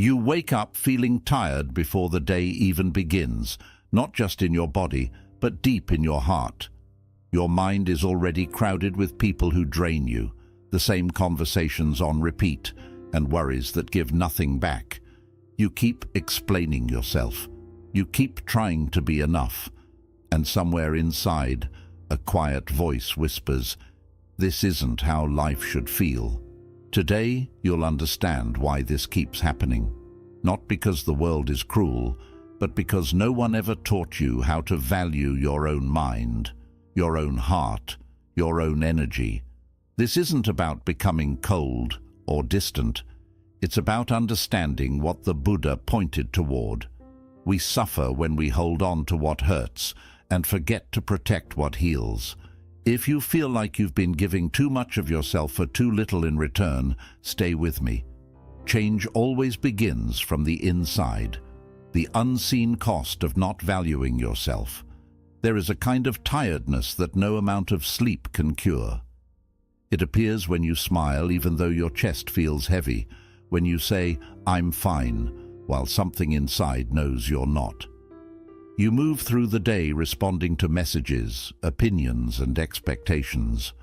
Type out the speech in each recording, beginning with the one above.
You wake up feeling tired before the day even begins, not just in your body, but deep in your heart. Your mind is already crowded with people who drain you, the same conversations on repeat, and worries that give nothing back. You keep explaining yourself. You keep trying to be enough. And somewhere inside, a quiet voice whispers, "This isn't how life should feel." Today, you'll understand why this keeps happening. Not because the world is cruel, but because no one ever taught you how to value your own mind, your own heart, your own energy. This isn't about becoming cold or distant. It's about understanding what the Buddha pointed toward. We suffer when we hold on to what hurts and forget to protect what heals. If you feel like you've been giving too much of yourself for too little in return, stay with me. Change always begins from the inside, the unseen cost of not valuing yourself. There is a kind of tiredness that no amount of sleep can cure. It appears when you smile even though your chest feels heavy, when you say, "I'm fine," while something inside knows you're not. You move through the day responding to messages, opinions, and expectations.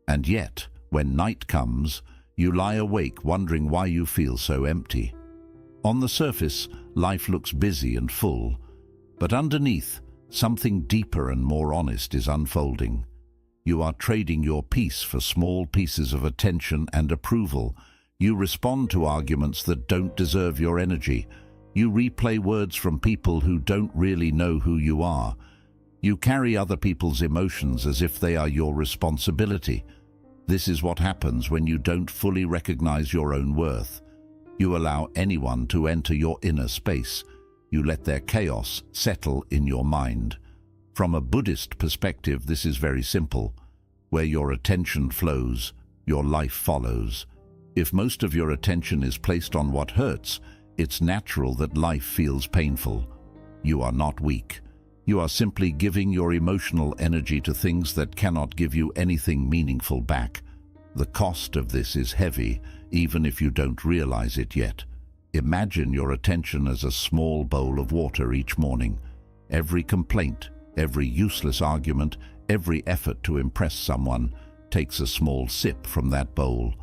And yet, when night comes, you lie awake wondering why you feel so empty. On the surface, life looks busy and full, but underneath, something deeper and more honest is unfolding. You are trading your peace for small pieces of attention and approval. You respond to arguments that don't deserve your energy. You replay words from people who don't really know who you are. You carry other people's emotions as if they are your responsibility. This is what happens when you don't fully recognize your own worth. You allow anyone to enter your inner space. You let their chaos settle in your mind. From a Buddhist perspective, this is very simple. Where your attention flows, your life follows. If most of your attention is placed on what hurts, it's natural that life feels painful. You are not weak. You are simply giving your emotional energy to things that cannot give you anything meaningful back. The cost of this is heavy, even if you don't realize it yet. Imagine your attention as a small bowl of water each morning. Every complaint, every useless argument, every effort to impress someone takes a small sip from that bowl.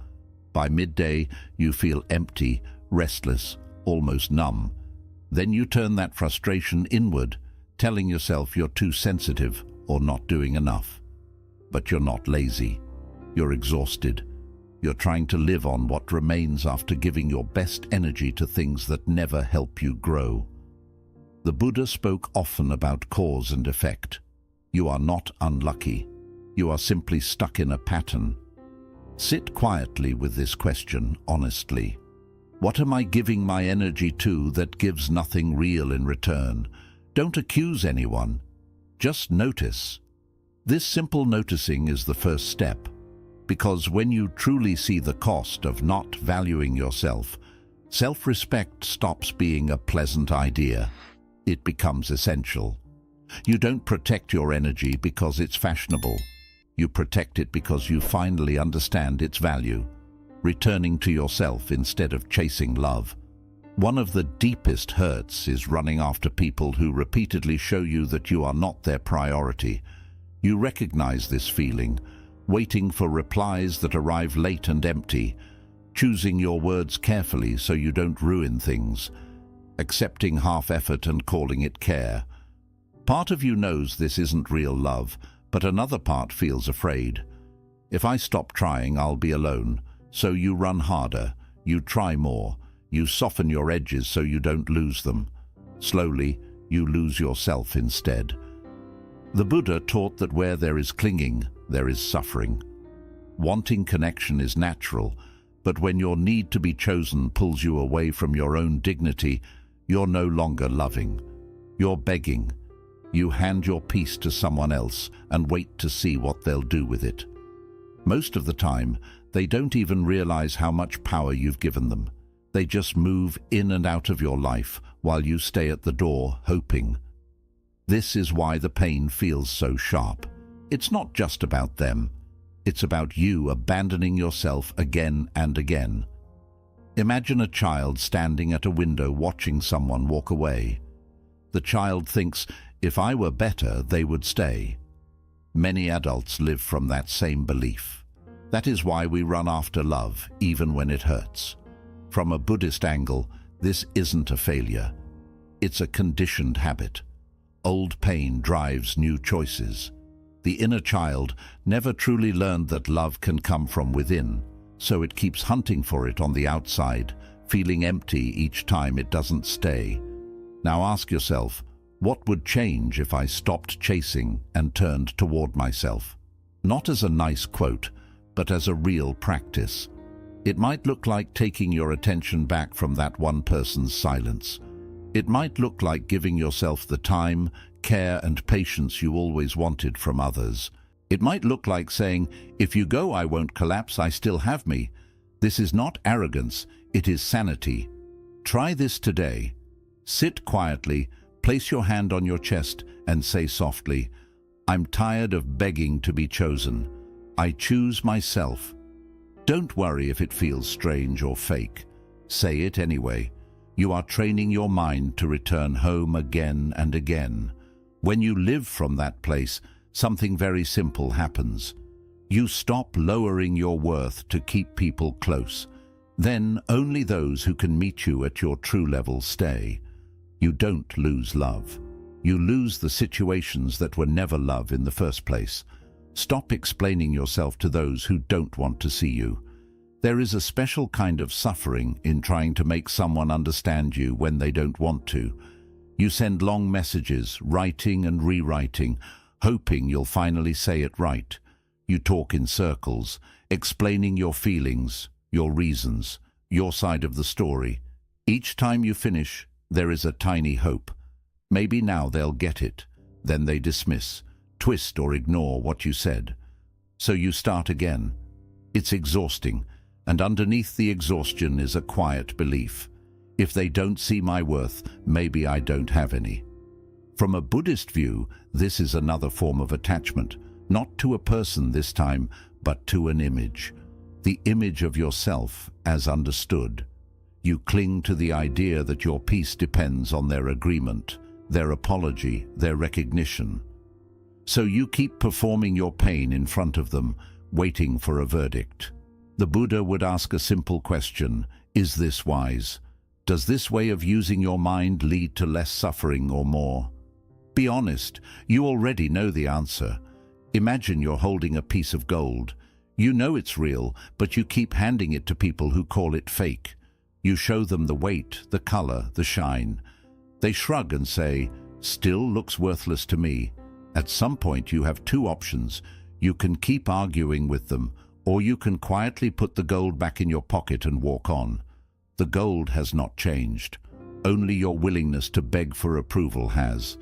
By midday, you feel empty, restless, almost numb. Then you turn that frustration inward, telling yourself you're too sensitive or not doing enough. But you're not lazy. You're exhausted. You're trying to live on what remains after giving your best energy to things that never help you grow. The Buddha spoke often about cause and effect. You are not unlucky. You are simply stuck in a pattern. Sit quietly with this question, honestly. What am I giving my energy to that gives nothing real in return? Don't accuse anyone. Just notice. This simple noticing is the first step, because when you truly see the cost of not valuing yourself, self-respect stops being a pleasant idea. It becomes essential. You don't protect your energy because it's fashionable. You protect it because you finally understand its value, returning to yourself instead of chasing love. One of the deepest hurts is running after people who repeatedly show you that you are not their priority. You recognize this feeling, waiting for replies that arrive late and empty, choosing your words carefully so you don't ruin things, accepting half effort and calling it care. Part of you knows this isn't real love, but another part feels afraid. If I stop trying, I'll be alone. So you run harder, you try more, you soften your edges so you don't lose them. Slowly, you lose yourself instead. The Buddha taught that where there is clinging, there is suffering. Wanting connection is natural, but when your need to be chosen pulls you away from your own dignity, you're no longer loving. You're begging. You hand your peace to someone else and wait to see what they'll do with it. Most of the time, they don't even realize how much power you've given them. They just move in and out of your life while you stay at the door, hoping. This is why the pain feels so sharp. It's not just about them. It's about you abandoning yourself again and again. Imagine a child standing at a window watching someone walk away. The child thinks, if I were better, they would stay. Many adults live from that same belief. That is why we run after love, even when it hurts. From a Buddhist angle, this isn't a failure. It's a conditioned habit. Old pain drives new choices. The inner child never truly learned that love can come from within, so it keeps hunting for it on the outside, feeling empty each time it doesn't stay. Now ask yourself, what would change if I stopped chasing and turned toward myself? Not as a nice quote, but as a real practice. It might look like taking your attention back from that one person's silence. It might look like giving yourself the time, care and patience you always wanted from others. It might look like saying, if you go, I won't collapse, I still have me. This is not arrogance, it is sanity. Try this today. Sit quietly, place your hand on your chest and say softly, I'm tired of begging to be chosen. I choose myself. Don't worry if it feels strange or fake. Say it anyway. You are training your mind to return home again and again. When you live from that place, something very simple happens. You stop lowering your worth to keep people close. Then only those who can meet you at your true level stay. You don't lose love. You lose the situations that were never love in the first place. Stop explaining yourself to those who don't want to see you. There is a special kind of suffering in trying to make someone understand you when they don't want to. You send long messages, writing and rewriting, hoping you'll finally say it right. You talk in circles, explaining your feelings, your reasons, your side of the story. Each time you finish, there is a tiny hope. Maybe now they'll get it. Then they dismiss, twist or ignore what you said. So you start again. It's exhausting, and underneath the exhaustion is a quiet belief. If they don't see my worth, maybe I don't have any. From a Buddhist view, this is another form of attachment, not to a person this time, but to an image. The image of yourself as understood. You cling to the idea that your peace depends on their agreement, their apology, their recognition. So you keep performing your pain in front of them, waiting for a verdict. The Buddha would ask a simple question, is this wise? Does this way of using your mind lead to less suffering or more? Be honest, you already know the answer. Imagine you're holding a piece of gold. You know it's real, but you keep handing it to people who call it fake. You show them the weight, the color, the shine. They shrug and say, still looks worthless to me. At some point you have two options. You can keep arguing with them, or you can quietly put the gold back in your pocket and walk on. The gold has not changed. Only your willingness to beg for approval has.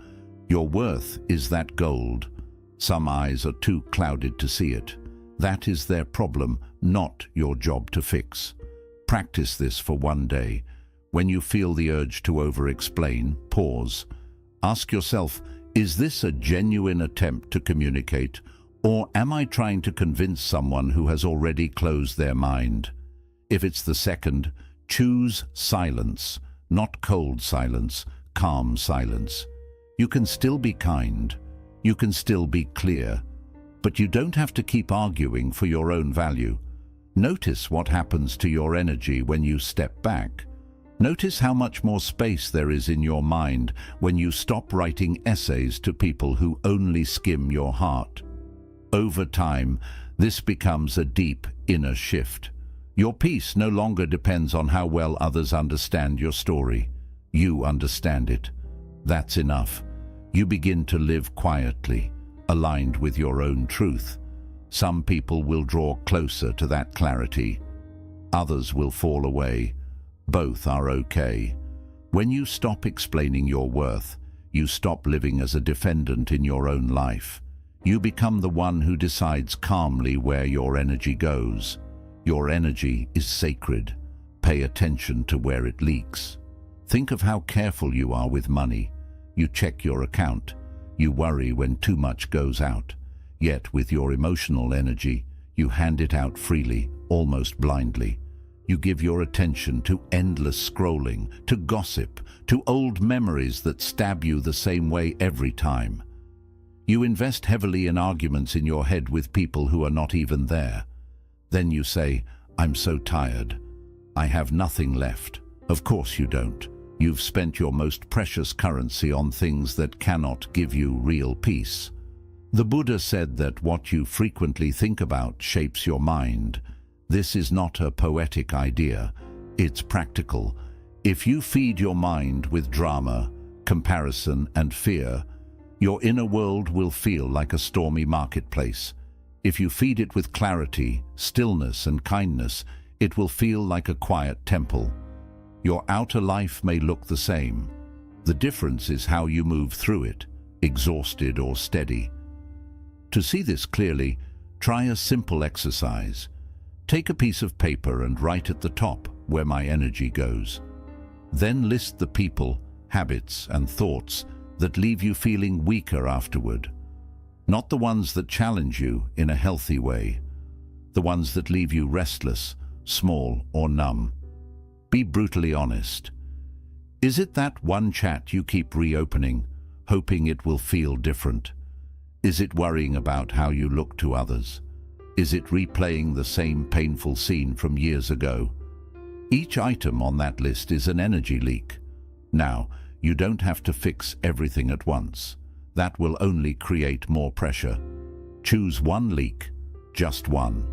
Your worth is that gold. Some eyes are too clouded to see it. That is their problem, not your job to fix. Practice this for one day. When you feel the urge to over-explain, pause. Ask yourself, is this a genuine attempt to communicate, or am I trying to convince someone who has already closed their mind? If it's the second, choose silence, not cold silence, calm silence. You can still be kind. You can still be clear. But you don't have to keep arguing for your own value. Notice what happens to your energy when you step back. Notice how much more space there is in your mind when you stop writing essays to people who only skim your heart. Over time, this becomes a deep inner shift. Your peace no longer depends on how well others understand your story. You understand it. That's enough. You begin to live quietly, aligned with your own truth. Some people will draw closer to that clarity. Others will fall away. Both are okay. When you stop explaining your worth, you stop living as a defendant in your own life. You become the one who decides calmly where your energy goes. Your energy is sacred. Pay attention to where it leaks. Think of how careful you are with money. You check your account. You worry when too much goes out. Yet with your emotional energy, you hand it out freely, almost blindly. You give your attention to endless scrolling, to gossip, to old memories that stab you the same way every time. You invest heavily in arguments in your head with people who are not even there. Then you say, "I'm so tired. I have nothing left." Of course you don't. You've spent your most precious currency on things that cannot give you real peace. The Buddha said that what you frequently think about shapes your mind. This is not a poetic idea. It's practical. If you feed your mind with drama, comparison, and fear, your inner world will feel like a stormy marketplace. If you feed it with clarity, stillness, and kindness, it will feel like a quiet temple. Your outer life may look the same. The difference is how you move through it, exhausted or steady. To see this clearly, try a simple exercise. Take a piece of paper and write at the top where my energy goes. Then list the people, habits, and thoughts that leave you feeling weaker afterward. Not the ones that challenge you in a healthy way. The ones that leave you restless, small, or numb. Be brutally honest. Is it that one chat you keep reopening, hoping it will feel different? Is it worrying about how you look to others? Is it replaying the same painful scene from years ago? Each item on that list is an energy leak. Now, you don't have to fix everything at once. That will only create more pressure. Choose one leak, just one.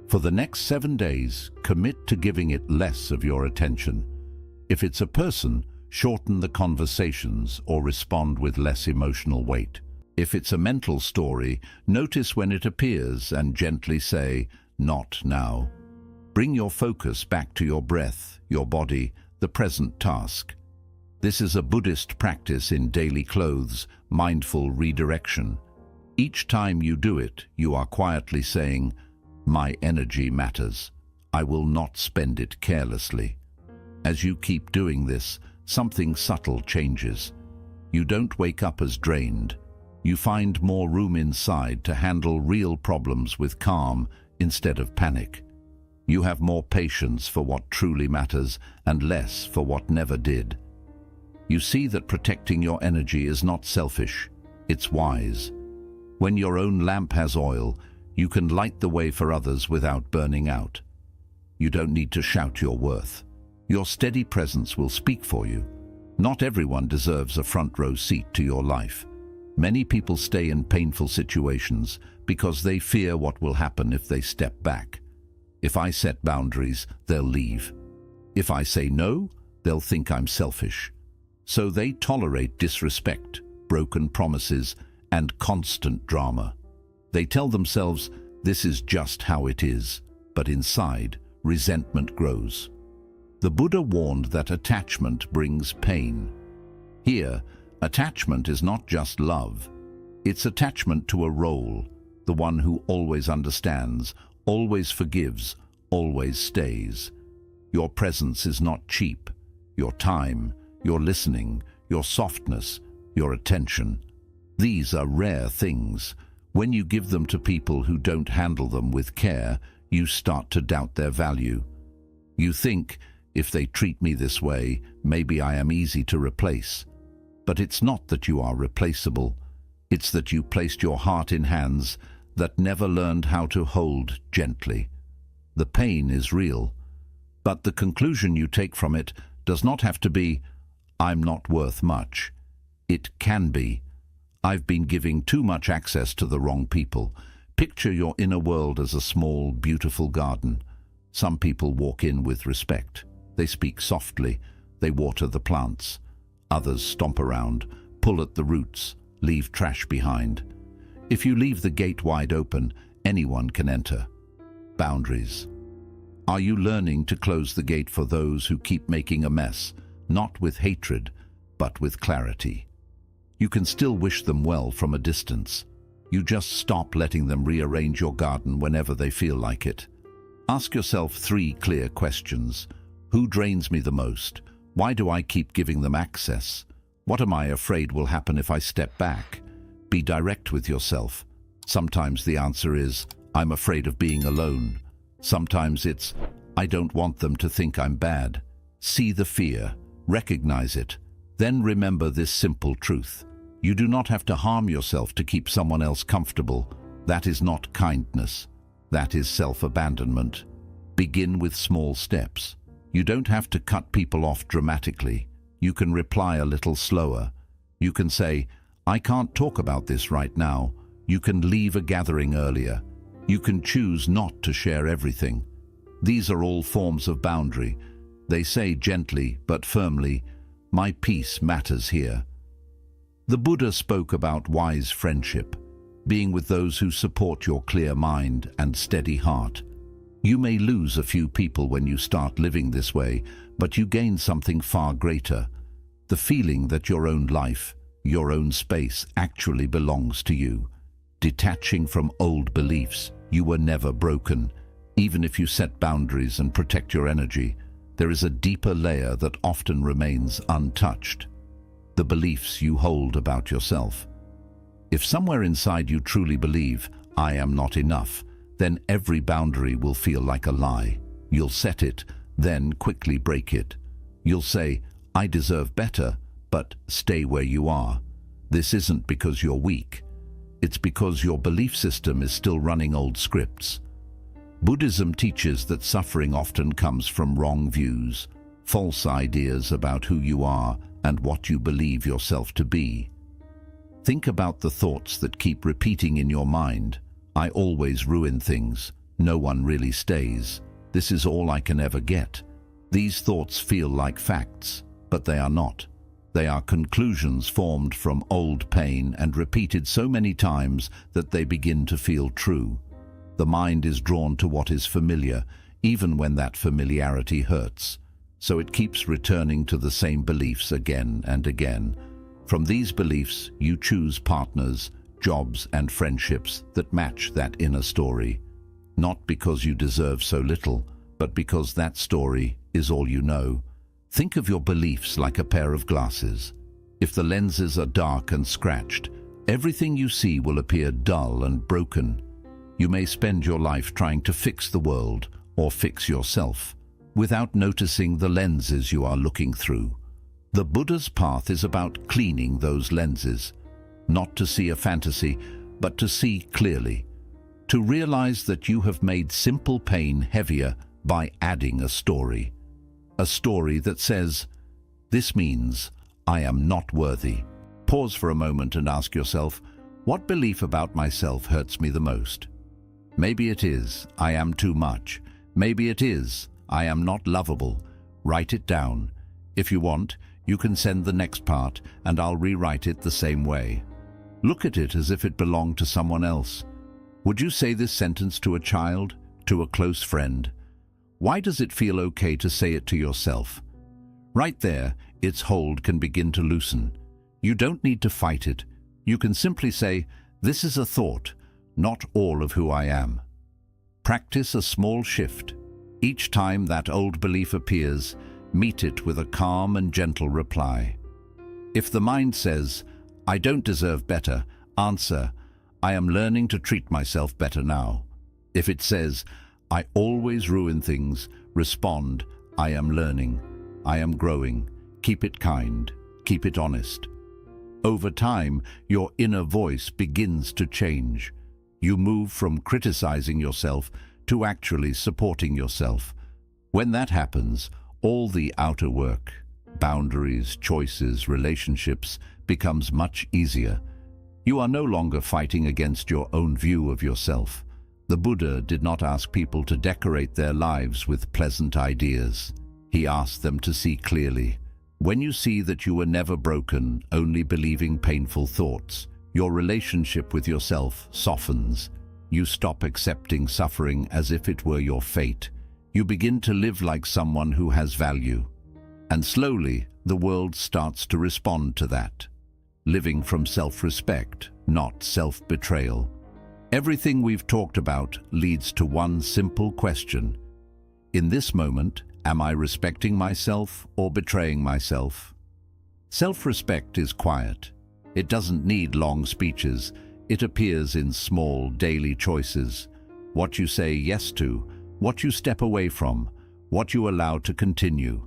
For the next 7 days, commit to giving it less of your attention. If it's a person, shorten the conversations or respond with less emotional weight. If it's a mental story, notice when it appears and gently say, "Not now." Bring your focus back to your breath, your body, the present task. This is a Buddhist practice in daily clothes, mindful redirection. Each time you do it, you are quietly saying, "My energy matters. I will not spend it carelessly." As you keep doing this, something subtle changes. You don't wake up as drained. You find more room inside to handle real problems with calm instead of panic. You have more patience for what truly matters and less for what never did. You see that protecting your energy is not selfish, it's wise. When your own lamp has oil, you can light the way for others without burning out. You don't need to shout your worth. Your steady presence will speak for you. Not everyone deserves a front row seat to your life. Many people stay in painful situations because they fear what will happen if they step back. If I set boundaries, they'll leave. If I say no, they'll think I'm selfish. So they tolerate disrespect, broken promises, and constant drama. They tell themselves, this is just how it is, but inside, resentment grows. The Buddha warned that attachment brings pain. Here, attachment is not just love. It's attachment to a role, the one who always understands, always forgives, always stays. Your presence is not cheap. Your time, your listening, your softness, your attention. These are rare things. When you give them to people who don't handle them with care, you start to doubt their value. You think, if they treat me this way, maybe I am easy to replace. But it's not that you are replaceable. It's that you placed your heart in hands that never learned how to hold gently. The pain is real, but the conclusion you take from it does not have to be, "I'm not worth much." It can be, "I've been giving too much access to the wrong people." Picture your inner world as a small, beautiful garden. Some people walk in with respect. They speak softly. They water the plants. Others stomp around, pull at the roots, leave trash behind. If you leave the gate wide open, anyone can enter. Boundaries. Are you learning to close the gate for those who keep making a mess, not with hatred, but with clarity? You can still wish them well from a distance. You just stop letting them rearrange your garden whenever they feel like it. Ask yourself 3 clear questions. Who drains me the most? Why do I keep giving them access? What am I afraid will happen if I step back? Be direct with yourself. Sometimes the answer is, "I'm afraid of being alone." Sometimes it's, I don't want them to think I'm bad. See the fear, recognize it, then remember this simple truth. You do not have to harm yourself to keep someone else comfortable. That is not kindness. That is self-abandonment. Begin with small steps. You don't have to cut people off dramatically. You can reply a little slower. You can say, I can't talk about this right now. You can leave a gathering earlier. You can choose not to share everything. These are all forms of boundary. They say gently but firmly, my peace matters here. The Buddha spoke about wise friendship, being with those who support your clear mind and steady heart. You may lose a few people when you start living this way, but you gain something far greater. The feeling that your own life, your own space actually belongs to you. Detaching from old beliefs, you were never broken. Even if you set boundaries and protect your energy, there is a deeper layer that often remains untouched. The beliefs you hold about yourself. If somewhere inside you truly believe, I am not enough, then every boundary will feel like a lie. You'll set it, then quickly break it. You'll say, I deserve better, but stay where you are. This isn't because you're weak. It's because your belief system is still running old scripts. Buddhism teaches that suffering often comes from wrong views, false ideas about who you are and what you believe yourself to be. Think about the thoughts that keep repeating in your mind. I always ruin things. No one really stays. This is all I can ever get. These thoughts feel like facts, but they are not. They are conclusions formed from old pain and repeated so many times that they begin to feel true. The mind is drawn to what is familiar, even when that familiarity hurts. So it keeps returning to the same beliefs again and again. From these beliefs, you choose partners, jobs, and friendships that match that inner story. Not because you deserve so little, but because that story is all you know. Think of your beliefs like a pair of glasses. If the lenses are dark and scratched, everything you see will appear dull and broken. You may spend your life trying to fix the world or fix yourself, without noticing the lenses you are looking through. The Buddha's path is about cleaning those lenses, not to see a fantasy, but to see clearly. To realize that you have made simple pain heavier by adding a story. A story that says, this means I am not worthy. Pause for a moment and ask yourself, what belief about myself hurts me the most? Maybe it is, I am too much. Maybe it is, I am not lovable. Write it down. If you want, you can send the next part and I'll rewrite it the same way. Look at it as if it belonged to someone else. Would you say this sentence to a child, to a close friend? Why does it feel okay to say it to yourself? Right there, its hold can begin to loosen. You don't need to fight it. You can simply say, this is a thought, not all of who I am. Practice a small shift. Each time that old belief appears, meet it with a calm and gentle reply. If the mind says, I don't deserve better, answer, I am learning to treat myself better now. If it says, I always ruin things, respond, I am learning, I am growing. Keep it kind, keep it honest. Over time, your inner voice begins to change. You move from criticizing yourself to actually supporting yourself. When that happens, all the outer work, boundaries, choices, relationships, becomes much easier. You are no longer fighting against your own view of yourself. The Buddha did not ask people to decorate their lives with pleasant ideas. He asked them to see clearly. When you see that you were never broken, only believing painful thoughts, your relationship with yourself softens. You stop accepting suffering as if it were your fate. You begin to live like someone who has value. And slowly, the world starts to respond to that. Living from self-respect, not self-betrayal. Everything we've talked about leads to one simple question. In this moment, am I respecting myself or betraying myself? Self-respect is quiet. It doesn't need long speeches. It appears in small daily choices. What you say yes to, what you step away from, what you allow to continue.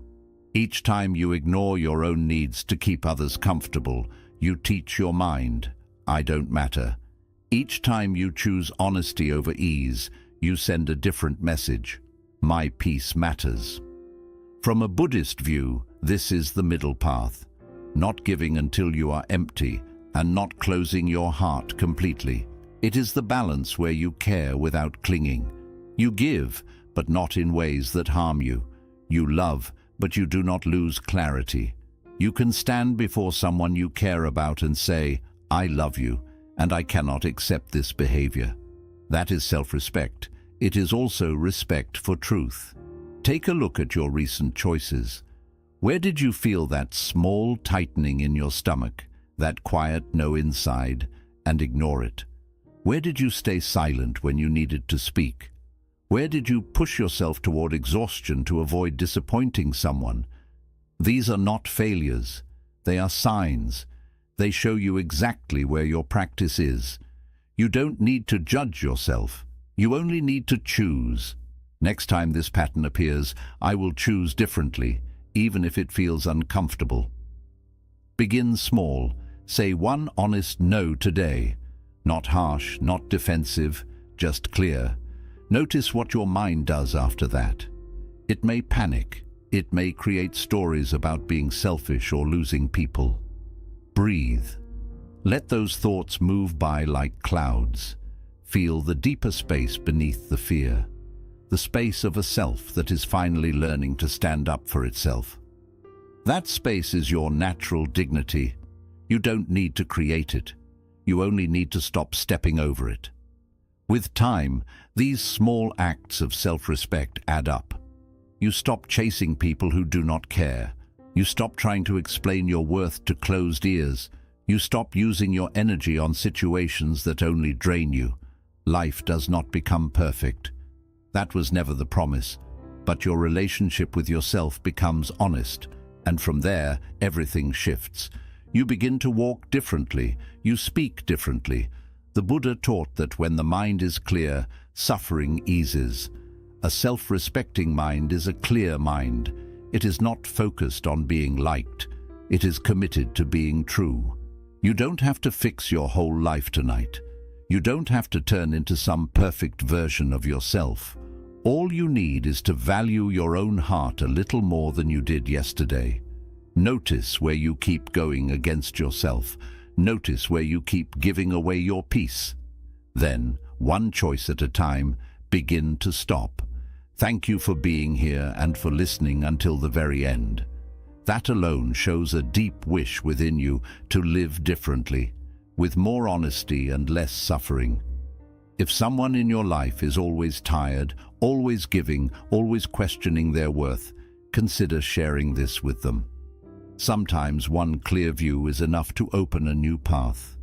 Each time you ignore your own needs to keep others comfortable, you teach your mind, I don't matter. Each time you choose honesty over ease, you send a different message, my peace matters. From a Buddhist view, this is the middle path, not giving until you are empty and not closing your heart completely. It is the balance where you care without clinging. You give, but not in ways that harm you. You love, but you do not lose clarity. You can stand before someone you care about and say, I love you, and I cannot accept this behavior. That is self-respect. It is also respect for truth. Take a look at your recent choices. Where did you feel that small tightening in your stomach, that quiet no inside, and ignore it? Where did you stay silent when you needed to speak? Where did you push yourself toward exhaustion to avoid disappointing someone? These are not failures. They are signs. They show you exactly where your practice is. You don't need to judge yourself. You only need to choose. Next time this pattern appears, I will choose differently, even if it feels uncomfortable. Begin small. Say one honest no today. Not harsh, not defensive, just clear. Notice what your mind does after that. It may panic. It may create stories about being selfish or losing people. Breathe. Let those thoughts move by like clouds. Feel the deeper space beneath the fear. The space of a self that is finally learning to stand up for itself. That space is your natural dignity. You don't need to create it. You only need to stop stepping over it. With time, these small acts of self-respect add up. You stop chasing people who do not care. You stop trying to explain your worth to closed ears. You stop using your energy on situations that only drain you. Life does not become perfect. That was never the promise. But your relationship with yourself becomes honest, and from there, everything shifts. You begin to walk differently. You speak differently. The Buddha taught that when the mind is clear, suffering eases. A self-respecting mind is a clear mind. It is not focused on being liked. It is committed to being true. You don't have to fix your whole life tonight. You don't have to turn into some perfect version of yourself. All you need is to value your own heart a little more than you did yesterday. Notice where you keep going against yourself. Notice where you keep giving away your peace. Then, one choice at a time, begin to stop. Thank you for being here and for listening until the very end. That alone shows a deep wish within you to live differently, with more honesty and less suffering. If someone in your life is always tired, always giving, always questioning their worth, consider sharing this with them. Sometimes one clear view is enough to open a new path.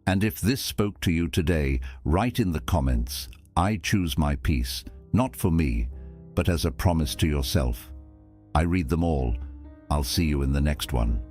And if this spoke to you today, write in the comments, I choose my peace, not for me, but as a promise to yourself. I read them all. I'll see you in the next one.